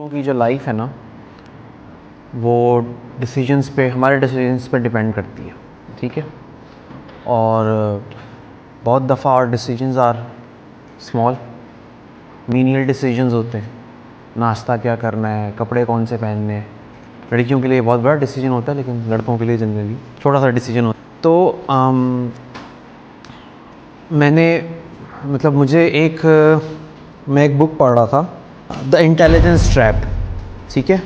की जो लाइफ है ना वो डिसीजंस पे हमारे डिसीजंस पे डिपेंड करती है, ठीक है। और बहुत दफ़ा और decisions are small menial decisions होते हैं। नाश्ता क्या करना है, कपड़े कौन से पहनने हैं। लड़कियों के लिए बहुत बड़ा डिसीजन होता है, लेकिन लड़कों के लिए जनरली छोटा सा डिसीजन होता है। तो मैं एक बुक पढ़ रहा था, द इंटेलिजेंस ट्रैप, ठीक है।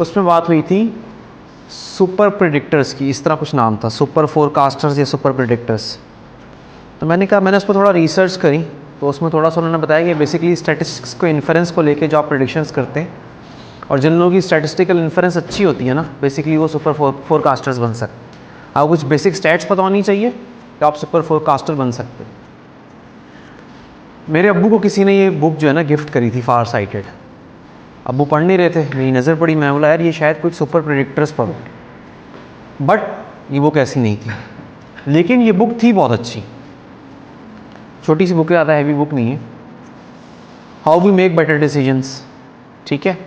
उसमें बात हुई थी सुपर प्रेडिक्टर्स की, इस तरह कुछ नाम था, सुपर फोरकास्टर्स या सुपर प्रेडिक्टर्स। तो मैंने उस पर थोड़ा रिसर्च करी, तो उसमें थोड़ा सा उन्होंने बताया कि बेसिकली स्टैटिस्टिक्स को इन्फरेंस को लेके जो आप प्रेडिक्शंस करते हैं, और जिन लोगों की स्टैटिस्टिकल इन्फरेंस अच्छी होती है ना, बेसिकली वो सुपर फोरकास्टर्स बन सकते हैं। आपको कुछ बेसिक स्टैट्स पता होनी चाहिए तो आप सुपर फोरकास्टर बन सकते हैं। मेरे अब्बू को किसी ने ये बुक जो है ना गिफ्ट करी थी, फार साइटेड। अब्बू पढ़ नहीं रहे थे, मेरी नज़र पड़ी, मैं बोला यार ये शायद कुछ सुपर प्रेडिक्टर्स पढ़ो, बट ये बुक ऐसी नहीं थी। लेकिन ये बुक थी बहुत अच्छी, छोटी सी बुक है, ज़्यादा हैवी बुक नहीं है। How we make better decisions, ठीक है।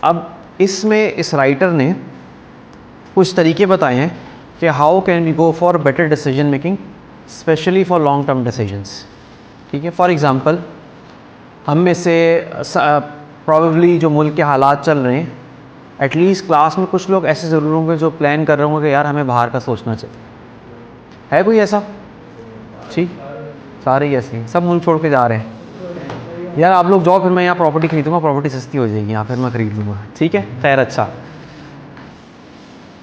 अब इसमें इस राइटर ने कुछ तरीके बताए हैं कि how can we go for better decision making, specially for long term decisions, ठीक है। फॉर एग्ज़ाम्पल, हम में से प्रॉबेबली जो मुल्क के हालात चल रहे हैं, एटलीस्ट क्लास में कुछ लोग ऐसे ज़रूर होंगे जो प्लान कर रहे होंगे कि यार हमें बाहर का सोचना चाहिए। है कोई ऐसा? ठीक, सारे ही ऐसे हैं, सब मुल्क छोड़ के जा रहे हैं। यार आप लोग जाओ, फिर मैं यहाँ प्रॉपर्टी खरीदूँगा, प्रॉपर्टी सस्ती हो जाएगी यहाँ, फिर मैं ख़रीद लूँगा, ठीक है। खैर, अच्छा।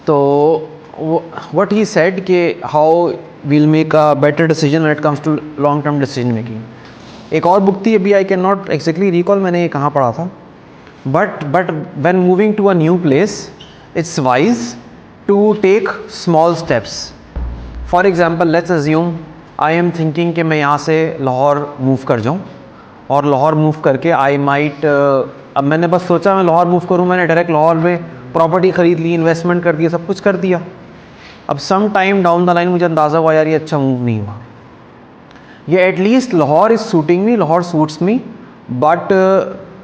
तो व्हाट ही सेड कि how will make a better decision when it comes to long term decision making. एक और बुक थी, अभी I can not exactly recall मैंने ये कहाँ पढ़ा था, but when moving to a new place it's wise to take small steps. For example, let's assume I am thinking कि मैं यहाँ से लाहौर मूव कर जाऊँ, और लाहौर मूव करके आई माइट, अब मैंने बस सोचा मैं लाहौर मूव करूँ, मैंने डायरेक्ट लाहौर में प्रॉपर्टी ख़रीद ली, इन्वेस्टमेंट कर दिया, सब कुछ कर दिया। अब some time down the line मुझे अंदाज़ा हुआ यार ये अच्छा मूव नहीं हुआ, ये at least Lahore is suiting me, Lahore suits me, but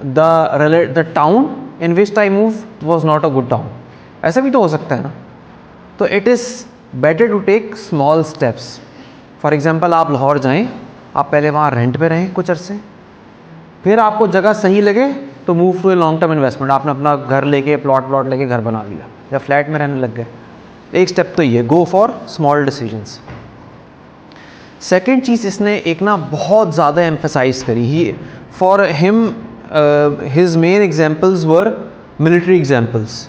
the town in which I move was not a good town. ऐसा भी तो हो सकता है ना। तो it is better to take small steps. For example, आप लाहौर जाएँ, आप पहले वहाँ रेंट पे रहें कुछ अरसे, फिर आपको जगह सही लगे तो move to a long term investment. आपने अपना घर लेके, प्लॉट लेके घर बना लिया या फ्लैट में रहने लग गए। एक स्टेप तो ये, go for small decisions. Second चीज़ इसने एक ना बहुत ज़्यादा एम्फेसाइज करी, he for him his main examples were military examples,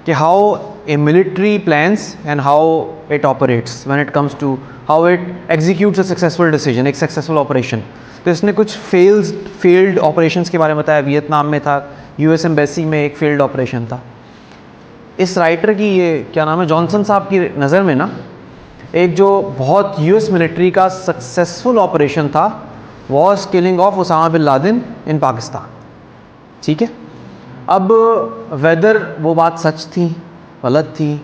कि how a military plans and how it operates when it comes to how it executes a successful decision, एक successful operation. तो इसने कुछ फेल्ड ऑपरेशंस के बारे में बताया। Vietnam में था, यूएस एम्बेसी में एक फेल्ड ऑपरेशन था। इस राइटर की, ये क्या नाम है, जॉनसन साहब की नज़र में ना, एक जो बहुत यूएस मिलिट्री का सक्सेसफुल ऑपरेशन था was killing of Osama bin Laden in Pakistan, ठीक है। अब वेदर वो बात सच थी, गलत थी,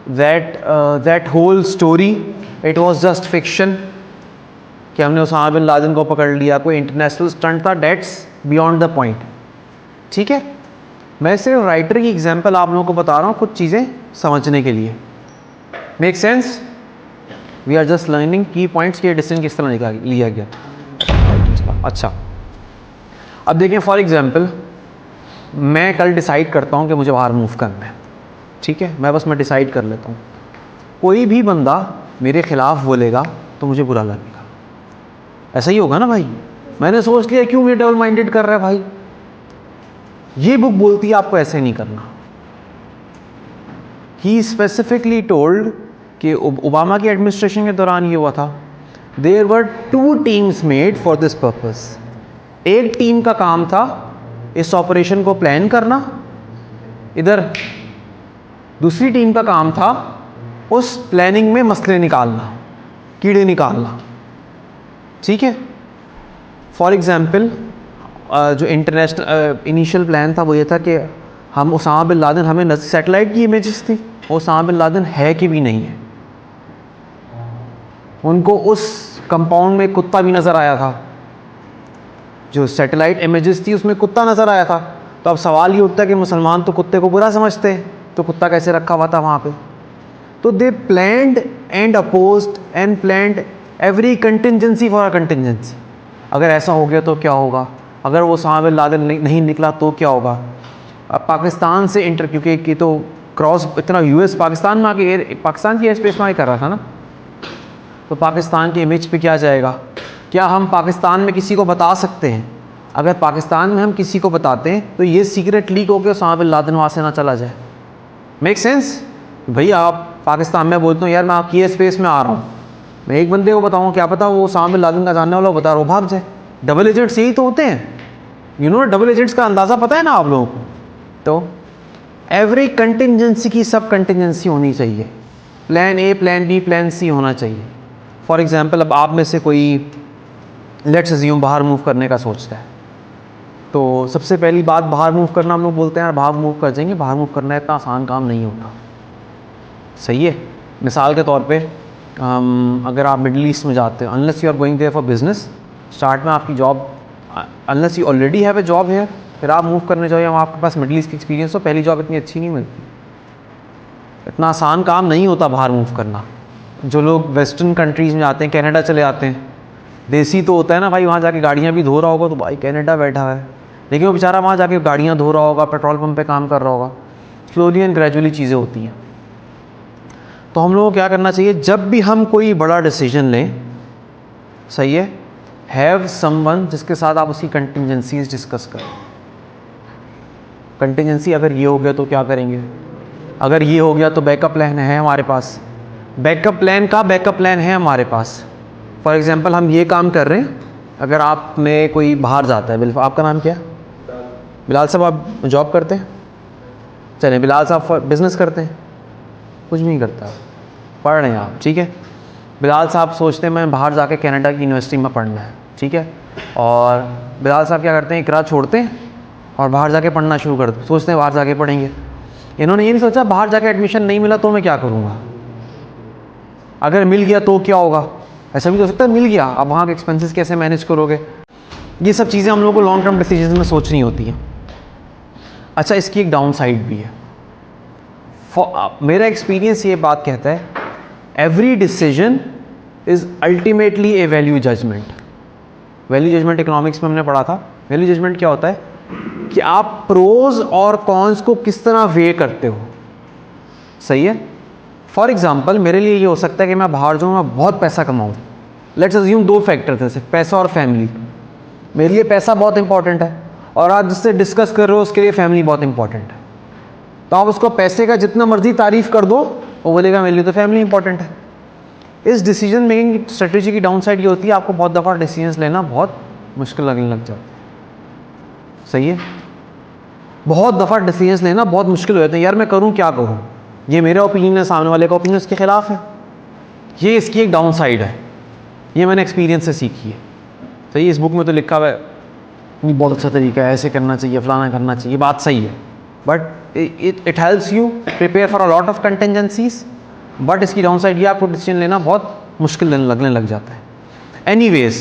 that whole story it was just fiction, कि हमने उसामा बिन लादेन को पकड़ लिया, कोई इंटरनेशनल स्टंट था, डेट्स बियॉन्ड द पॉइंट, ठीक है। मैं सिर्फ राइटर की एग्जांपल आप लोगों को बता रहा हूँ कुछ चीज़ें समझने के लिए। Make sense? We are just learning key points के डिसीजन किस तरह लिया गया। अच्छा, अब देखें, फॉर एग्जांपल मैं कल डिसाइड करता हूँ कि मुझे बाहर मूव करना है, ठीक है। मैं डिसाइड कर लेता हूँ, कोई भी बंदा मेरे खिलाफ बोलेगा तो मुझे बुरा लगेगा। ऐसा ही होगा ना भाई, मैंने सोच लिया, क्यों मुझे डबल माइंडेड कर रहा है भाई। ये बुक बोलती है आपको ऐसे नहीं करना। ही स्पेसिफिकली टोल्ड कि ओबामा की एडमिनिस्ट्रेशन के दौरान ये हुआ था, there were 2 teams made for this purpose. एक टीम का काम था इस ऑपरेशन को प्लान करना, इधर दूसरी टीम का काम था उस प्लानिंग में मसले निकालना, कीड़े निकालना, ठीक है। फॉर एग्जाम्पल, जो इंटरनेशनल इनिशियल प्लान था वो ये था कि हम उसामा बिन लादेन, हमें सैटेलाइट की इमेजेस थी, उसामा बिन लादेन है कि भी नहीं है। उनको उस कंपाउंड में कुत्ता भी नज़र आया था, जो सैटेलाइट इमेजेस थी उसमें कुत्ता नज़र आया था। तो अब सवाल ये उठता है कि मुसलमान तो कुत्ते को बुरा समझते हैं, तो कुत्ता कैसे रखा हुआ था वहाँ पे? तो they planned and opposed and planned every contingency for a contingency. अगर ऐसा हो गया तो क्या होगा, अगर वो उसामा बिन लादेन नहीं निकला तो क्या होगा। अब पाकिस्तान से इंटर, क्योंकि कि तो क्रॉस इतना यूएस पाकिस्तान में आके पाकिस्तान की एयर स्पेस में आके कर रहा था ना, तो पाकिस्तान की इमेज पे क्या जाएगा? क्या हम पाकिस्तान में किसी को बता सकते हैं? अगर पाकिस्तान में हम किसी को बताते हैं तो ये सीक्रेट लीक होकर उसामा बिन लादेन वहाँ से ना चला जाए। Make sense? भैया आप पाकिस्तान में बोलते हो यार मैं आपकी एयर स्पेस में आ रहा हूँ, मैं एक बंदे को बताऊँ, क्या पता वो उसामा बिन लादेन का जानने वाला बता रहा हो, भाग जाए। डबल एजेंट्स यही तो होते हैं, यू नो। डबल एजेंट्स का अंदाज़ा पता है ना आप लोगों को? तो एवरी कंटिजेंसी की सब कंटिजेंसी होनी चाहिए। Plan A, plan B, plan C होना चाहिए। फॉर एग्ज़ाम्पल, अब आप में से कोई लेट्स अज्यूम बाहर मूव करने का सोचता है, तो सबसे पहली बात, बाहर मूव करना, हम लोग बोलते हैं यार बाहर मूव कर जाएंगे, बाहर मूव करना इतना आसान काम नहीं होता। सही है? मिसाल के तौर पे अगर आप मिडल ईस्ट में जाते हो, unless you are going there for business, start में आपकी job, unless you already have a job है, फिर आप मूव करने जाओ या आपके पास मिडल ईस्ट की एक्सपीरियंस हो, पहली जॉब इतनी अच्छी नहीं मिलती। इतना आसान काम नहीं होता बाहर मूव करना। जो लोग वेस्टर्न कंट्रीज़ में जाते हैं, कनाडा चले जाते हैं, देसी तो होता है ना भाई, वहाँ जाके गाड़ियाँ भी धो रहा होगा तो भाई कनाडा बैठा है, लेकिन वो बेचारा वहाँ जाके गाड़ियाँ धो रहा होगा, पेट्रोल पंप पे काम कर रहा होगा। स्लोली एंड ग्रेजुअली चीज़ें होती हैं। तो हम लोगों को क्या करना चाहिए, जब भी हम कोई बड़ा डिसीजन लें, सही है, हैव समवन जिसके साथ आप उसकी कंटिजेंसीज डिस्कस करें। कंटिजेंसी, अगर ये हो गया तो क्या करेंगे, अगर ये हो गया तो बैकअप प्लान है हमारे पास। बैकअप प्लान का बैकअप प्लान है हमारे पास। फॉर एग्जांपल हम ये काम कर रहे हैं, अगर आप में कोई बाहर जाता है, बिल्कुल, आपका नाम क्या है? बिलाल साहब, आप जॉब करते हैं? चलें, बिलाल साहब बिज़नेस करते हैं? कुछ भी नहीं करता, पढ़ रहे हैं आप, ठीक है। बिलाल साहब सोचते हैं मैं बाहर जाके कनाडा की यूनिवर्सिटी में पढ़ना है, ठीक है। और बिलाल साहब क्या करते हैं, इकरा छोड़ते हैं और बाहर जाके पढ़ना शुरू कर दो, सोचते हैं बाहर जाके पढ़ेंगे। इन्होंने ये नहीं सोचा बाहर जाके एडमिशन नहीं मिला तो मैं क्या करूँगा, अगर मिल गया तो क्या होगा। ऐसा भी हो सकता है मिल गया, अब वहाँ के एक्सपेंसेस कैसे मैनेज करोगे। ये सब चीज़ें हम लोगों को लॉन्ग टर्म डिसीजन में सोचनी होती हैं। अच्छा, इसकी एक डाउन साइड भी है। मेरा एक्सपीरियंस ये बात कहता है, every decision is ultimately a value judgement. Value judgement economics में हमने पढ़ा था। वैल्यू जजमेंट क्या होता है कि आप प्रोज और कॉन्स को किस तरह वे करते हो। सही है? फॉर एग्जाम्पल, मेरे लिए ये हो सकता है कि मैं बाहर जाऊँ, मैं बहुत पैसा कमाऊँ। लेट्स अज्यूम दो फैक्टर थे सिर्फ, पैसा और फैमिली। मेरे लिए पैसा बहुत इंपॉर्टेंट है और आप जिससे डिस्कस कर रहे हो उसके लिए फैमिली बहुत इंपॉर्टेंट है। तो आप उसको पैसे का जितना मर्जी तारीफ़ कर दो, वो बोलेगा मेरे लिए तो फैमिली इंपॉर्टेंट है। इस डिसीजन मेकिंग स्ट्रेटेजी की डाउन साइड ये होती है, आपको बहुत दफ़ा डिसीजंस लेना बहुत मुश्किल लगने लग जाता है। सही है? बहुत दफ़ा डिसीजंस लेना बहुत मुश्किल हो जाता है। यार मैं करूँ क्या करूँ, ये मेरा ओपिनियन है, सामने वाले का ओपिनियन उसके खिलाफ है। ये इसकी एक डाउन साइड है, ये मैंने एक्सपीरियंस से सीखी है। सही, इस बुक में तो लिखा हुआ है ये बहुत अच्छा तरीका है, ऐसे करना चाहिए, फलाना करना चाहिए, बात सही है, but it helps you prepare for a lot of contingencies. But इसकी डाउन साइड ये, आपको डिसीजन लेना बहुत मुश्किल लगने लग जाता है। एनीवेज,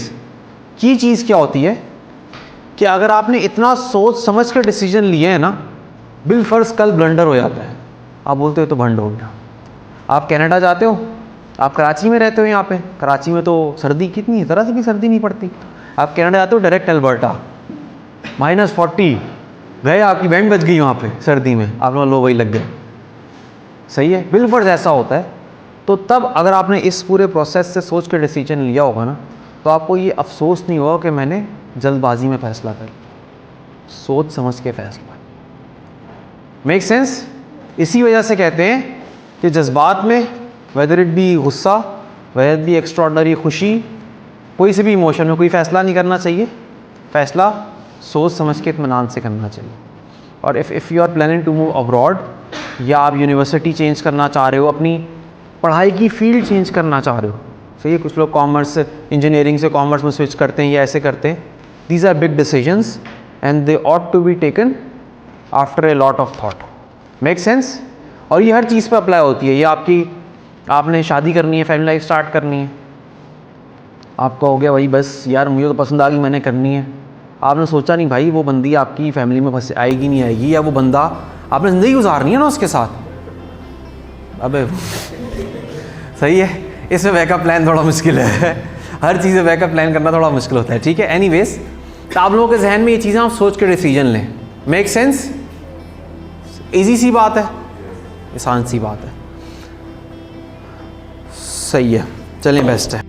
की चीज़ क्या होती है कि अगर आपने इतना सोच समझ कर डिसीजन लिए है ना, बिल फर्ज कल ब्लंडर हो जाता है। आप बोलते हो तो भंड हो गया। आप कनाडा जाते हो, आप कराची में रहते हो, यहाँ पे कराची में तो सर्दी कितनी है, तरह से भी सर्दी नहीं पड़ती। आप कनाडा जाते हो डायरेक्ट अल्बर्टा, -40 गए, आपकी बैंड बज गई वहाँ पे सर्दी में, आप लोग लो वही लग गए। सही है? बिलफर्ज ऐसा होता है। तो तब अगर आपने इस पूरे प्रोसेस से सोच कर डिसीजन लिया होगा ना, तो आपको ये अफसोस नहीं होगा कि मैंने जल्दबाजी में फ़ैसला कर लिया। सोच समझ के फ़ैसला। Make sense? इसी वजह से कहते हैं कि जज्बात में, वेदर इट बी गुस्सा, वेदर इट बी एक्स्ट्रॉर्डनरी खुशी, कोई से भी इमोशन में कोई फ़ैसला नहीं करना चाहिए। फ़ैसला सोच समझ के इत्मीनान से करना चाहिए। और if you are planning to move abroad, या आप यूनिवर्सिटी चेंज करना चाह रहे हो, अपनी पढ़ाई की फील्ड चेंज करना चाह रहे हो, सही है, कुछ लोग कॉमर्स इंजीनियरिंग से कॉमर्स में स्विच करते हैं या ऐसे करते हैं। These are big decisions and they ought to be taken after a lot of thought. Make sense? और ये हर चीज़ पर अप्लाई होती है। ये आपने शादी करनी है, फैमिली लाइफ स्टार्ट करनी है, आपका हो गया वही बस यार मुझे तो पसंद आ गई, मैंने करनी है। आपने सोचा नहीं भाई वो बंदी आपकी फैमिली में फंस आएगी नहीं आएगी, या वो बंदा आपने ज़िंदगी गुजारनी है ना उसके साथ। अबे सही है, इसमें बैकअप प्लान थोड़ा मुश्किल है, हर चीज़ में बैकअप प्लान करना थोड़ा मुश्किल होता है, ठीक है। एनीवेज, तो आप लोगों के जहन में ये चीज़ें आप सोच के डिसीजन लें। Make sense? ईजी सी बात है, आसान सी बात है, सही है। चलें, बेस्ट है।